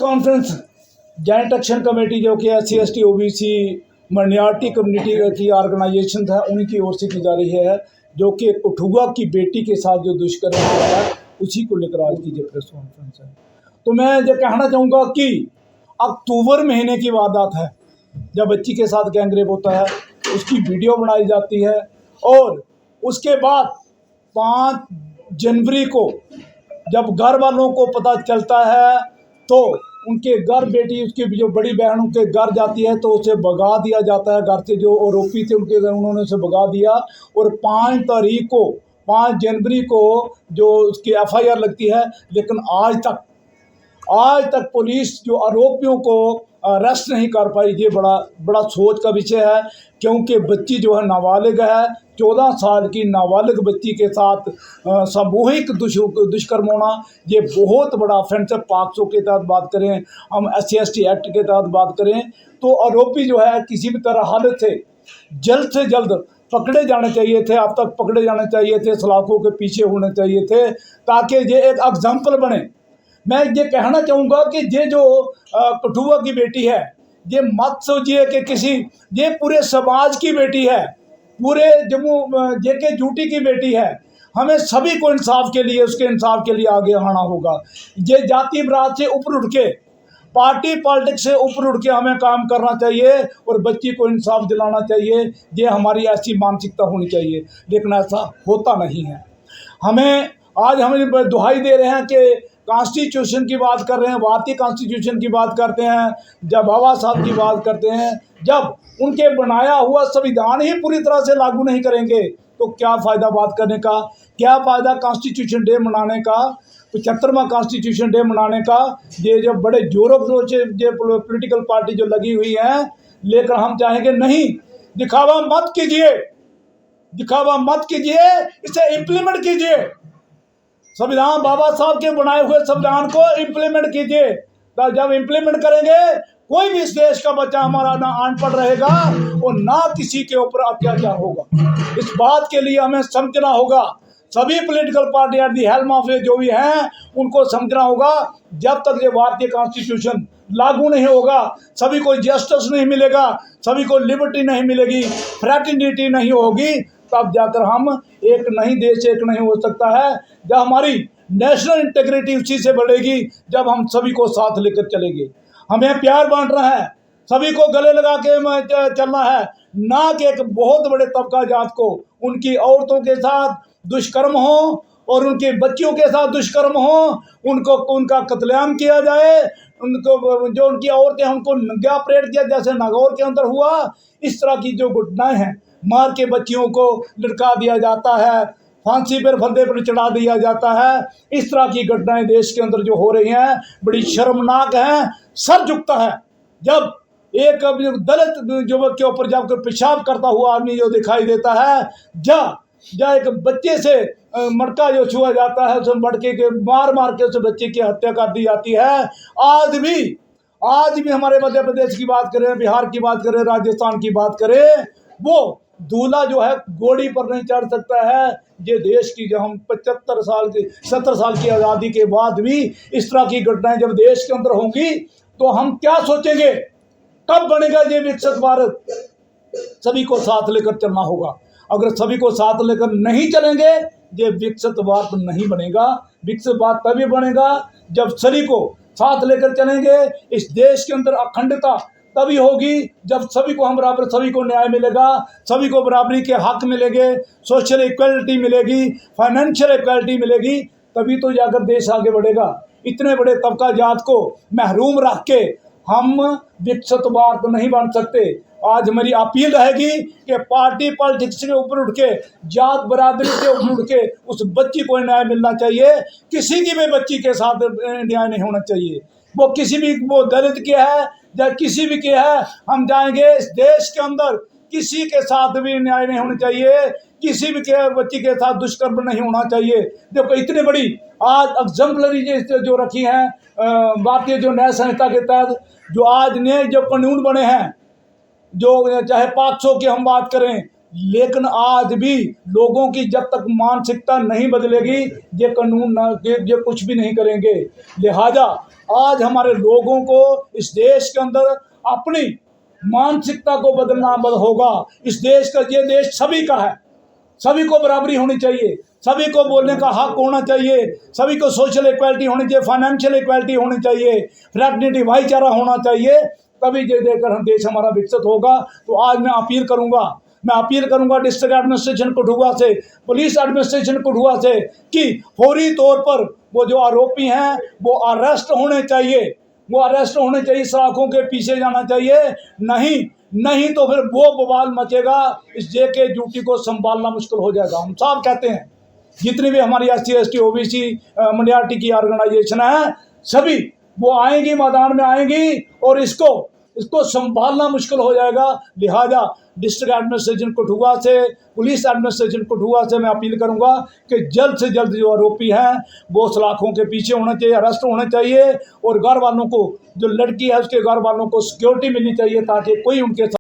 Conference joint action committee जो कि SC ST OBC minority community की ऑर्गेनाइजेशन था उनकी ओर से की जा रही है, जो कि कठुआ की बेटी के साथ जो दुष्कर्म हुआ है उसी को लेकर आज की जो प्रेस कॉन्फ्रेंस है। तो मैं ये कहना चाहूँगा कि अक्टूबर महीने की वारदात है जब बच्ची के साथ गैंगरेप होता है, उसकी वीडियो बनाई जाती है और उसके बाद 5 जनवरी को जब घर वालों को पता चलता है तो उनके घर बेटी उसकी जो बड़ी बहन के घर जाती है तो उसे भगा दिया जाता है घर से। जो आरोपी थे उनके घर उन्होंने उसे भगा दिया और 5 जनवरी को जो उसकी FIR लगती है, लेकिन आज तक पुलिस जो आरोपियों को अरेस्ट नहीं कर पाई। ये बड़ा सोच का विषय है, क्योंकि बच्ची जो है नाबालिग है, 14 साल की नाबालिग बच्ची के साथ सामूहिक दुष्कर्म होना ये बहुत बड़ा ऑफेंस है। पॉक्सो के तहत बात करें, हम SC ST एक्ट के तहत बात करें तो आरोपी जो है किसी भी तरह हालत से जल्द पकड़े जाने चाहिए थे। अब तक पकड़े जाने चाहिए थे, सलाखों के पीछे होने चाहिए थे, ताकि ये एक एग्जाम्पल बने। मैं ये कहना चाहूँगा कि ये जो कठुआ की बेटी है, ये मत सोचिए कि ये पूरे समाज की बेटी है, पूरे जम्मू JK ड्यूटी की बेटी है। हमें सभी को इंसाफ के लिए, उसके इंसाफ के लिए आगे आना होगा। ये जाति बरात से ऊपर उठ के, पार्टी पॉलिटिक्स से ऊपर उठ के हमें काम करना चाहिए और बच्ची को इंसाफ दिलाना चाहिए। ये हमारी ऐसी मानसिकता होनी चाहिए, लेकिन ऐसा होता नहीं है। आज हम दुहाई दे रहे हैं कि कॉन्स्टिट्यूशन की बात कर रहे हैं, भारतीय कॉन्स्टिट्यूशन की बात करते हैं, जब बाबा साहब की बात करते हैं, जब उनके बनाया हुआ संविधान ही पूरी तरह से लागू नहीं करेंगे तो क्या फ़ायदा बात करने का, क्या फ़ायदा कॉन्स्टिट्यूशन डे मनाने का, 75वां कॉन्स्टिट्यूशन डे मनाने का। ये जो बड़े जोरों से ये पॉलिटिकल पार्टी जो लगी हुई है, लेकर हम चाहेंगे नहीं, दिखावा मत कीजिए, इसे इम्प्लीमेंट कीजिए। संविधान बाबा साहब के बनाए हुए संविधान को इम्प्लीमेंट कीजिए। जब इम्प्लीमेंट करेंगे कोई भी इस देश का बच्चा हमारा ना अनपढ़ रहेगा और ना किसी के ऊपर अत्याचार होगा। इस बात के लिए हमें समझना होगा, सभी political party at the helm of जो भी हैं उनको समझना होगा। जब तक ये भारतीय कॉन्स्टिट्यूशन लागू नहीं होगा, सभी को जस्टिस नहीं मिलेगा, सभी को लिबर्टी नहीं मिलेगी, फ्रेटर्निटी नहीं होगी, तब जाकर हम एक नहीं देश एक नहीं हो सकता है। जब हमारी नेशनल इंटीग्रिटी उसी से बढ़ेगी जब हम सभी को साथ लेकर चलेंगे। हमें प्यार बांटना है, सभी को गले लगा के चलना है, ना कि एक बहुत बड़े तबका जात को उनकी औरतों के साथ दुष्कर्म हो और उनके बच्चियों के साथ दुष्कर्म हो, उनका कत्लेआम किया जाए, उनको जो उनकी औरतें उनको नंगा परेड किया जैसे नागौर के अंदर हुआ। इस तरह की जो घटनाएं हैं, मार के बच्चियों को लटका दिया जाता है, फांसी पर फंदे पर चढ़ा दिया जाता है, इस तरह की घटनाएं देश के अंदर जो हो रही हैं बड़ी शर्मनाक हैं। सर झुकता है जब एक दलित युवक के ऊपर जब पेशाब करता हुआ आदमी जो दिखाई देता है, या एक बच्चे से मटका जो छुआ जाता है, उस मटके के मार के उस बच्चे की हत्या कर दी जाती है। आज भी हमारे मध्य प्रदेश की बात करें, बिहार की बात करें, राजस्थान की बात करें, वो दूल्हा जो है घोड़ी पर नहीं चढ़ सकता है। ये देश की जो हम 70 साल की आज़ादी के बाद भी इस तरह की घटनाएं जब देश के अंदर होंगी तो हम क्या सोचेंगे, कब बनेगा ये विकसित भारत। सभी को साथ लेकर चलना होगा। अगर सभी को साथ लेकर नहीं चलेंगे ये विकसित भारत नहीं बनेगा। विकसित भारत तभी बनेगा जब सभी को साथ लेकर चलेंगे। इस देश के अंदर अखंडता तभी होगी जब सभी को हम बराबर, सभी को न्याय मिलेगा, सभी को बराबरी के हक मिलेंगे, सोशल इक्वलिटी मिलेगी, फाइनेंशियल इक्वलिटी मिलेगी, तभी तो जाकर देश आगे बढ़ेगा। इतने बड़े तबका जात को महरूम रख के हम विकसित भारत नहीं बन सकते। आज हमारी अपील रहेगी कि पार्टी पॉलिटिक्स के ऊपर उठ के, जात बरादरी के ऊपर उठ के उस बच्ची को न्याय मिलना चाहिए। किसी की भी बच्ची के साथ न्याय नहीं होना चाहिए, वो दलित की है या किसी भी की है। हम जाएंगे इस देश के अंदर किसी के साथ भी न्याय नहीं होना चाहिए, किसी भी के बच्ची के साथ दुष्कर्म नहीं होना चाहिए। देखो इतनी बड़ी आज एग्जाम्पलरी जो रखी हैं भारतीय जो न्याय संहिता के तहत जो आज नए जो कानून बने हैं, जो चाहे 500 की हम बात करें, लेकिन आज भी लोगों की जब तक मानसिकता नहीं बदलेगी, ये कानून ये कुछ भी नहीं करेंगे। लिहाजा आज हमारे लोगों को इस देश के अंदर अपनी मानसिकता को बदलना होगा। इस देश का, ये देश सभी का है, सभी को बराबरी होनी चाहिए, सभी को बोलने का हक होना चाहिए, सभी को सोशल इक्वालिटी होनी चाहिए, फाइनेंशियल इक्वालिटी होनी चाहिए, फ्रैटर्निटी भाईचारा होना चाहिए, तभी ये देखकर हम देश हमारा विकसित होगा। तो आज मैं अपील करूंगा डिस्ट्रिक्ट एडमिनिस्ट्रेशन कठुआ से, पुलिस एडमिनिस्ट्रेशन कठुआ से कि फौरी तौर पर वो जो आरोपी हैं वो अरेस्ट होने चाहिए, सलाखों के पीछे जाना चाहिए। नहीं तो फिर वो बवाल मचेगा, इस जेके ड्यूटी को संभालना मुश्किल हो जाएगा। हम साफ कहते हैं, जितनी भी हमारी SC ST OBC माइनॉरिटी की ऑर्गेनाइजेशन है, सभी वो आएंगी, मैदान में आएंगी और इसको संभालना मुश्किल हो जाएगा। लिहाजा डिस्ट्रिक्ट एडमिनिस्ट्रेशन कठुआ से, पुलिस एडमिनिस्ट्रेशन कठुआ से मैं अपील करूंगा कि जल्द से जल्द जो आरोपी हैं वो सलाखों के पीछे होने चाहिए, अरेस्ट होने चाहिए, और घर वालों को, जो लड़की है उसके घर वालों को सिक्योरिटी मिलनी चाहिए ताकि कोई उनके